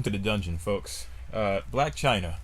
To the dungeon, folks. Blac Chyna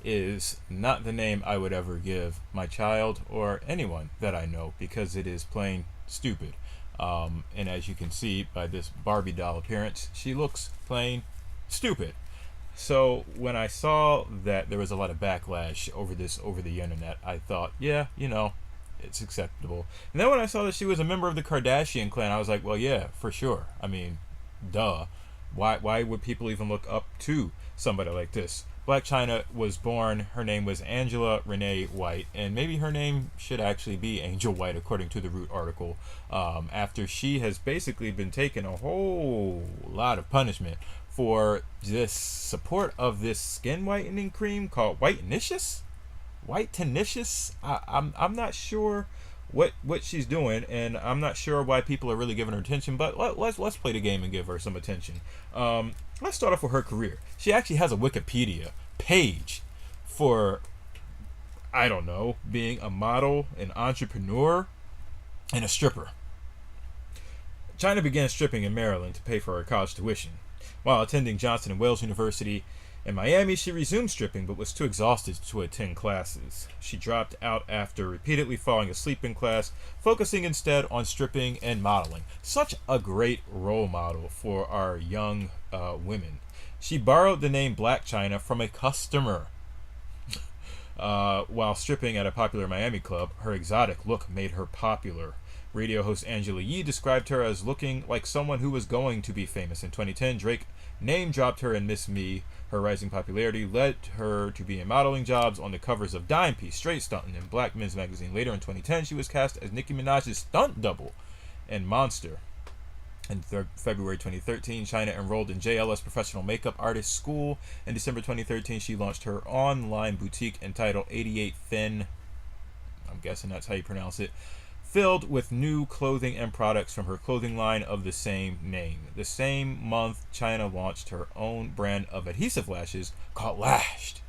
is not the name I would ever give my child or anyone that I know because it is plain stupid. And as you can see by this Barbie doll appearance, she looks plain stupid. So when I saw that there was a lot of backlash over this over the internet, I thought, yeah, it's acceptable. And then when I saw that she was a member of the Kardashian clan, I was like, well, yeah, for sure. I mean, duh. Why would people even look up to somebody like this? Blac Chyna was born, her name was Angela Renee White, and maybe her name should actually be Angel White according to the Root article, after she has basically been taking a whole lot of punishment for this support of this skin whitening cream called Whitenicious? Whitenicious? I'm not sure what she's doing, and I'm not sure why people are really giving her attention. But let's play the game and give her some attention. Let's start off with her career. She actually has a Wikipedia page for, I don't know, being a model, an entrepreneur, and a stripper. Chyna began stripping in Maryland to pay for her college tuition. While attending Johnson and Wales University in Miami, she resumed stripping but was too exhausted to attend classes. She dropped out after repeatedly falling asleep in class, focusing instead on stripping and modeling. Such a great role model for our young women. She borrowed the name Blac Chyna from a customer. While stripping at a popular Miami club, her exotic look made her popular. Radio host Angela Yee described her as looking like someone who was going to be famous. In 2010, Drake name-dropped her in Miss Me. Her rising popularity led her to be in modeling jobs on the covers of Dime Piece, Straight Stuntin', and Black Men's Magazine. Later in 2010, she was cast as Nicki Minaj's stunt double in Monster. In February 2013, Chyna enrolled in JLS Professional Makeup Artist School. In December 2013, she launched her online boutique entitled 88 Fin. I'm guessing that's how you pronounce it. Filled with new clothing and products from her clothing line of the same name. The same month, Chyna launched her own brand of adhesive lashes called Lashed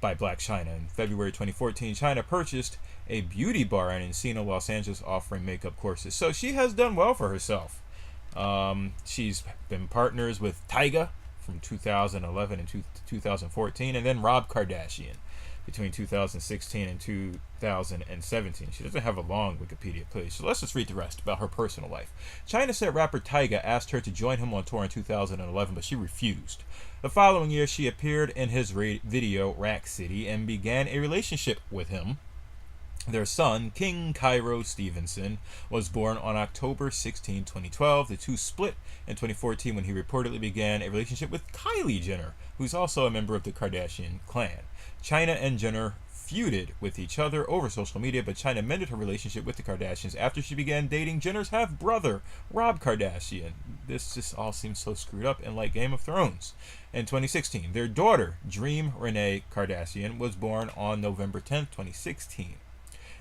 by Blac Chyna. In February 2014, Chyna purchased a beauty bar in Encino, Los Angeles, offering makeup courses. So she has done well for herself. She's been partners with Tyga from 2011 and 2014, and then Rob Kardashian between 2016 and 2017. She doesn't have a long Wikipedia page, so let's just read the rest about her personal life. Chyna said rapper Tyga asked her to join him on tour in 2011, but she refused. The following year, she appeared in his video Rack City and began a relationship with him. Their son, King Cairo Stevenson, was born on October 16, 2012. The two split in 2014 when he reportedly began a relationship with Kylie Jenner, who's also a member of the Kardashian clan. Chyna and Jenner feuded with each other over social media, but Chyna mended her relationship with the Kardashians after she began dating Jenner's half-brother, Rob Kardashian. This just all seems so screwed up and like Game of Thrones. In 2016, their daughter, Dream Renee Kardashian, was born on November 10, 2016.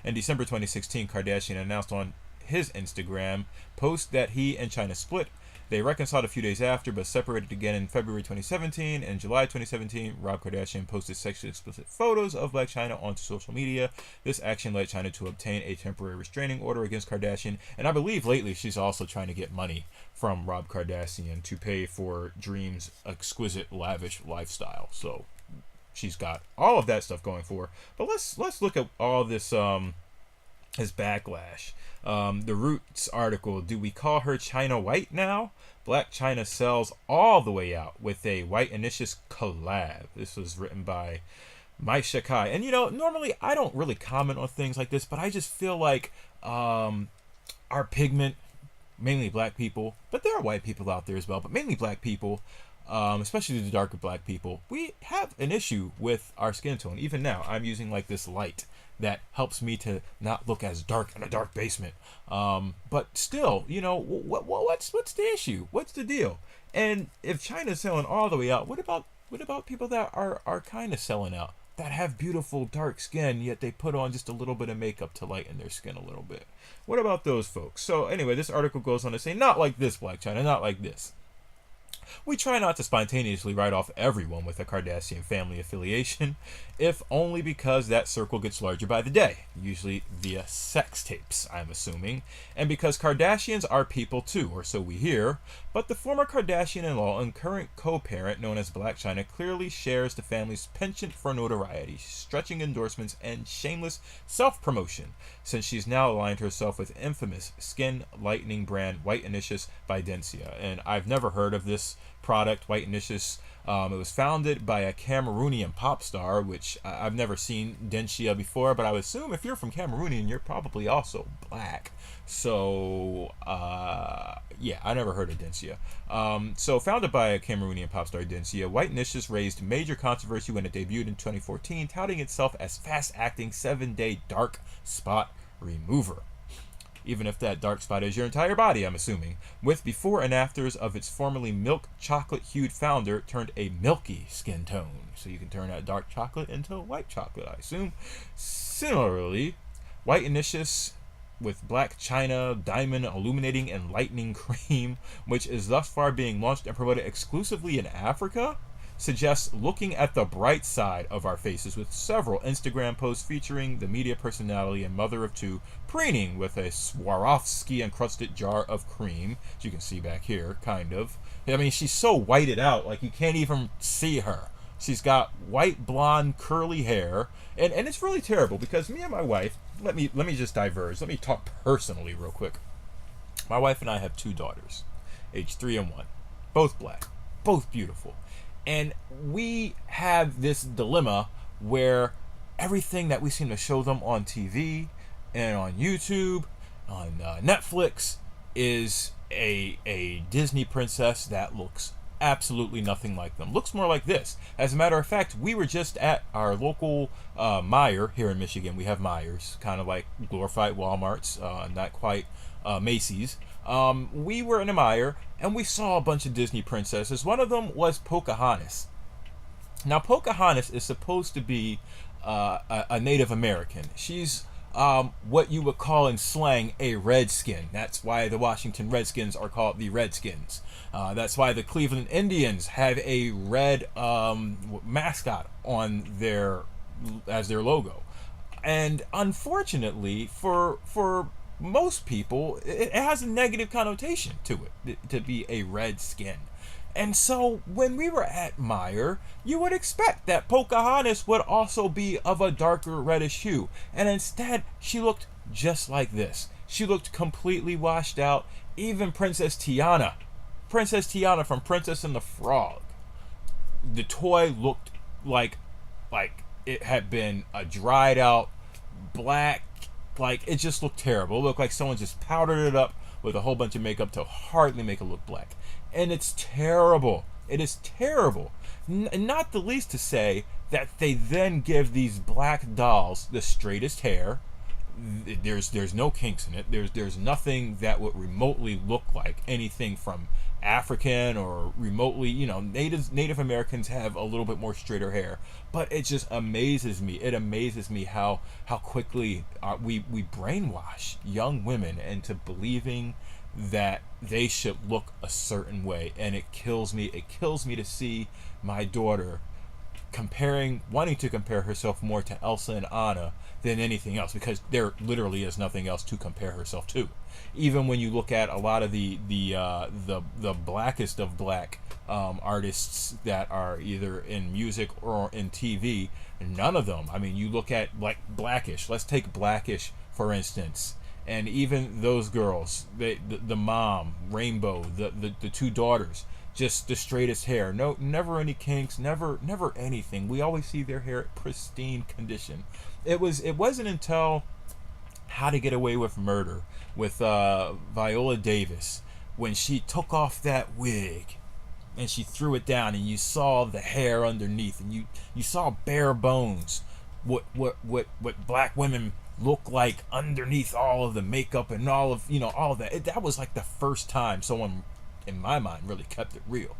In December 2016, Kardashian announced on his Instagram post that he and Chyna split. They reconciled a few days after, but separated again in February 2017. In July 2017, Rob Kardashian posted sexually explicit photos of Blac Chyna onto social media. This action led Chyna to obtain a temporary restraining order against Kardashian, and I believe lately she's also trying to get money from Rob Kardashian to pay for Dream's exquisite, lavish lifestyle. So she's got all of that stuff going for her. But let's look at all this his backlash. The Roots article, do we call her Chyna White now? Blac Chyna sells all the way out with a Whitenicious collab. This was written by Mike Shakai. And normally I don't really comment on things like this, but I just feel like our pigment, mainly black people, but there are white people out there as well, but mainly black people, especially the darker black people, we have an issue with our skin tone. Even now, I'm using like this light that helps me to not look as dark in a dark basement. But still, what's the issue? What's the deal? And if China's selling all the way out, what about people that are kind of selling out, that have beautiful dark skin, yet they put on just a little bit of makeup to lighten their skin a little bit? What about those folks? So anyway, this article goes on to say, not like this, Blac Chyna, not like this. We try not to spontaneously write off everyone with a Kardashian family affiliation, if only because that circle gets larger by the day, usually via sex tapes, I'm assuming, and because Kardashians are people too, or so we hear, but the former Kardashian-in-law and current co-parent known as Blac Chyna clearly shares the family's penchant for notoriety, stretching endorsements, and shameless self-promotion, since she's now aligned herself with infamous skin lightening brand White Initius by Dentsia. And I've never heard of this product, White Initius. It was founded by a Cameroonian pop star, which I've never seen Dentsia before, but I would assume if you're from Cameroonian, you're probably also black. So, yeah, I never heard of Dentsia. So, founded by a Cameroonian pop star, Dentsia, White Initius raised major controversy when it debuted in 2014, touting itself as fast-acting 7-day dark spot remover. Even if that dark spot is your entire body, I'm assuming, with before and afters of its formerly milk chocolate-hued founder turned a milky skin tone. So you can turn that dark chocolate into white chocolate, I assume. Similarly, White Initius with Blac Chyna Diamond Illuminating and Lightening Cream, which is thus far being launched and promoted exclusively in Africa, suggests looking at the bright side of our faces, with several Instagram posts featuring the media personality and mother of two preening with a Swarovski-encrusted jar of cream, as you can see back here, kind of. I mean, she's so whited out, like you can't even see her. She's got white, blonde, curly hair, and it's really terrible because me and my wife, let me just diverge. Let me talk personally real quick. My wife and I have 2 daughters, age 3 and 1, both black, both beautiful. And we have this dilemma where everything that we seem to show them on TV and on YouTube, on Netflix, is a Disney princess that looks absolutely nothing like them. Looks more like this. As a matter of fact, we were just at our local Meijer here in Michigan. We have Meijers, kind of like glorified Walmarts, not quite Macy's. We were in a Meijer and we saw a bunch of Disney princesses. One of them was Pocahontas. Now, Pocahontas is supposed to be a Native American. She's what you would call in slang a redskin. That's why the Washington Redskins are called the Redskins. That's why the Cleveland Indians have a red mascot on as their logo. And unfortunately, for most people, it has a negative connotation to it, to be a red skin. And so when we were at Meijer, you would expect that Pocahontas would also be of a darker reddish hue. And instead, she looked just like this. She looked completely washed out. Even Princess Tiana from Princess and the Frog, the toy looked like it had been a dried out black, like it just looked terrible. It looked like someone just powdered it up with a whole bunch of makeup to hardly make it look black. And it's terrible. It is terrible. Not the least to say that they then give these black dolls the straightest hair. There's no kinks in it. There's nothing that would remotely look like anything from African or remotely, Native Americans have a little bit more straighter hair. But it just amazes me. It amazes me how quickly we brainwash young women into believing that they should look a certain way. And it kills me. It kills me to see my daughter wanting to compare herself more to Elsa and Anna than anything else, because there literally is nothing else to compare herself to. Even when you look at a lot of the blackest of black artists that are either in music or in TV, none of them. I mean, you look at like Blackish. Let's take Blackish for instance. And even those girls, the mom, Rainbow, the 2 daughters, just the straightest hair. No, never any kinks, never anything. We always see their hair pristine condition. It wasn't until How to Get Away with Murder with Viola Davis, when she took off that wig and she threw it down and you saw the hair underneath and you saw bare bones. What black women look like underneath all of the makeup and all of that. That was like the first time someone, in my mind, really kept it real.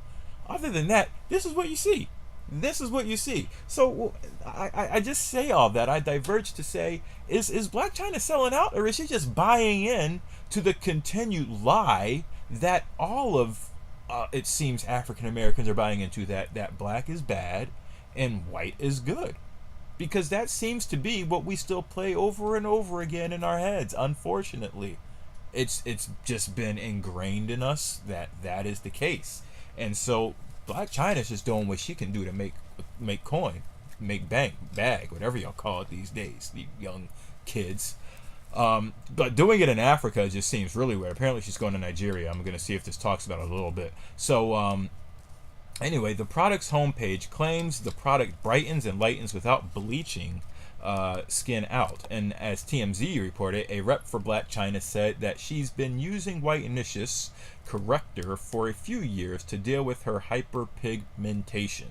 Other than that, this is what you see. This is what you see. So I just say all that. I diverge to say, is Blac Chyna selling out, or is she just buying in to the continued lie that all of it seems African Americans are buying into that black is bad and white is good, because that seems to be what we still play over and over again in our heads. Unfortunately, it's just been ingrained in us that that is the case, and so Blac Chyna's just doing what she can do to make coin, make bank, bag, whatever y'all call it these days, the young kids. But doing it in Africa just seems really weird. Apparently, she's going to Nigeria. I'm going to see if this talks about it a little bit. So, anyway, the product's homepage claims the product brightens and lightens without bleaching skin out. And as TMZ reported, a rep for Blac Chyna said that she's been using whitenicious corrector for a few years to deal with her hyperpigmentation.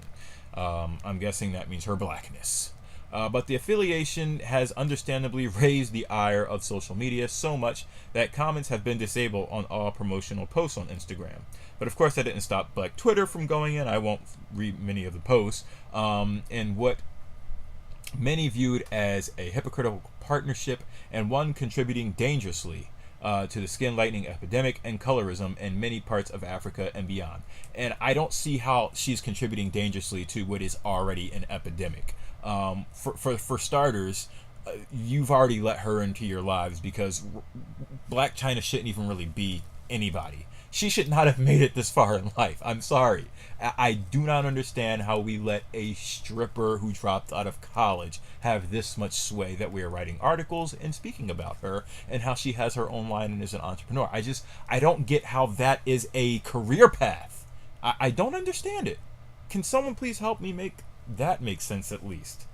I'm guessing that means her blackness. But the affiliation has understandably raised the ire of social media so much that comments have been disabled on all promotional posts on Instagram. But of course, that didn't stop Black Twitter from going in. I won't read many of the posts. And what many viewed as a hypocritical partnership, and one contributing dangerously to the skin lightening epidemic and colorism in many parts of Africa and beyond. And I don't see how she's contributing dangerously to what is already an epidemic. For starters, you've already let her into your lives, because Blac Chyna shouldn't even really be anybody. She should not have made it this far in life. I'm sorry. I do not understand how we let a stripper who dropped out of college have this much sway that we are writing articles and speaking about her, and how she has her own line and is an entrepreneur. I don't get how that is a career path. I don't understand it. Can someone please help me make that make sense, at least,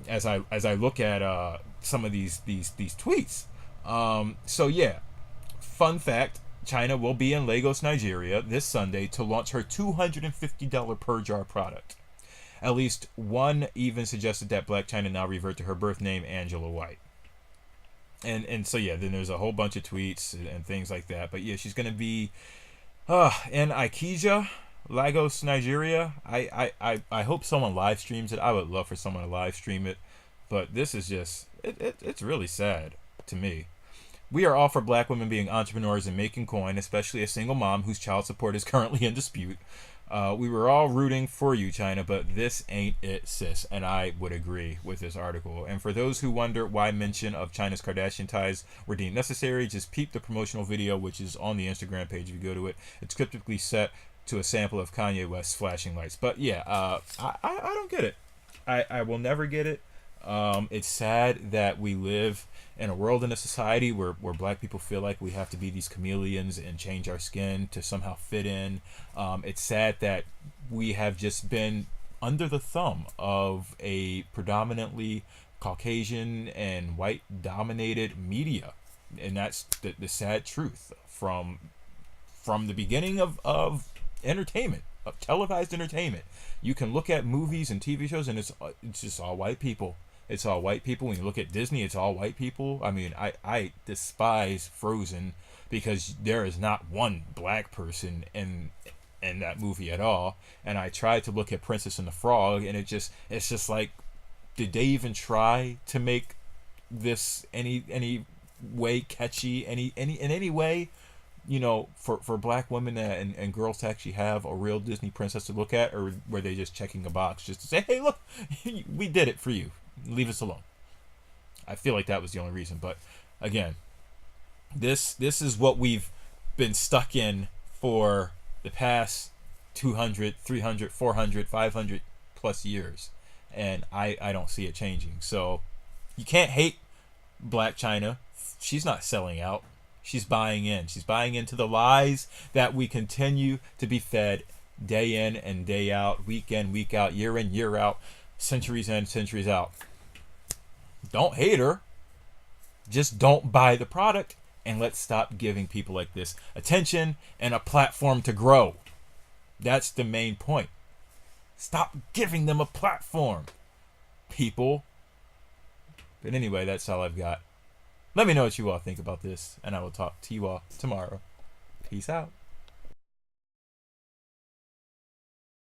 as I look at some of these tweets. So yeah, fun fact: Chyna will be in Lagos, Nigeria this Sunday to launch her $250 per jar product. At least one even suggested that Blac Chyna now revert to her birth name, Angela White. And so yeah, then there's a whole bunch of tweets and things like that. But yeah, she's gonna be in Ikeja, Lagos, Nigeria. I hope someone live streams it. I would love for someone to live stream it. But this is just it's really sad to me. We are all for black women being entrepreneurs and making coin, especially a single mom whose child support is currently in dispute. We were all rooting for you, Chyna, but this ain't it, sis. And I would agree with this article. And for those who wonder why mention of Chyna's Kardashian ties were deemed necessary, just peep the promotional video, which is on the Instagram page if you go to it. It's cryptically set to a sample of Kanye West's flashing lights. But yeah, I don't get it. I will never get it. It's sad that we live in a world, in a society where black people feel like we have to be these chameleons and change our skin to somehow fit in. It's sad that we have just been under the thumb of a predominantly Caucasian and white dominated media. And that's the sad truth from the beginning of entertainment, of televised entertainment. You can look at movies and TV shows and it's just all white people. It's all white people. When you look at Disney, it's all white people. I mean, I despise Frozen because there is not one black person in that movie at all. And I tried to look at Princess and the Frog, and it's just like, did they even try to make this any way catchy, in any way, you know, for black women and girls to actually have a real Disney princess to look at? Or were they just checking a box just to say, hey, look, we did it for you, leave us alone? I feel like that was the only reason. But again, this is what we've been stuck in for the past 200, 300, 400, 500 plus years, and I don't see it changing. So you can't hate Blac Chyna. She's not selling out. She's buying in. She's buying into the lies that we continue to be fed day in and day out, week in, week out, year in, year out, centuries in, centuries out. Don't hate her. Just don't buy the product, and let's stop giving people like this attention and a platform to grow. That's the main point. Stop giving them a platform, people. But anyway, that's all I've got. Let me know what you all think about this, and I will talk to you all tomorrow. Peace out.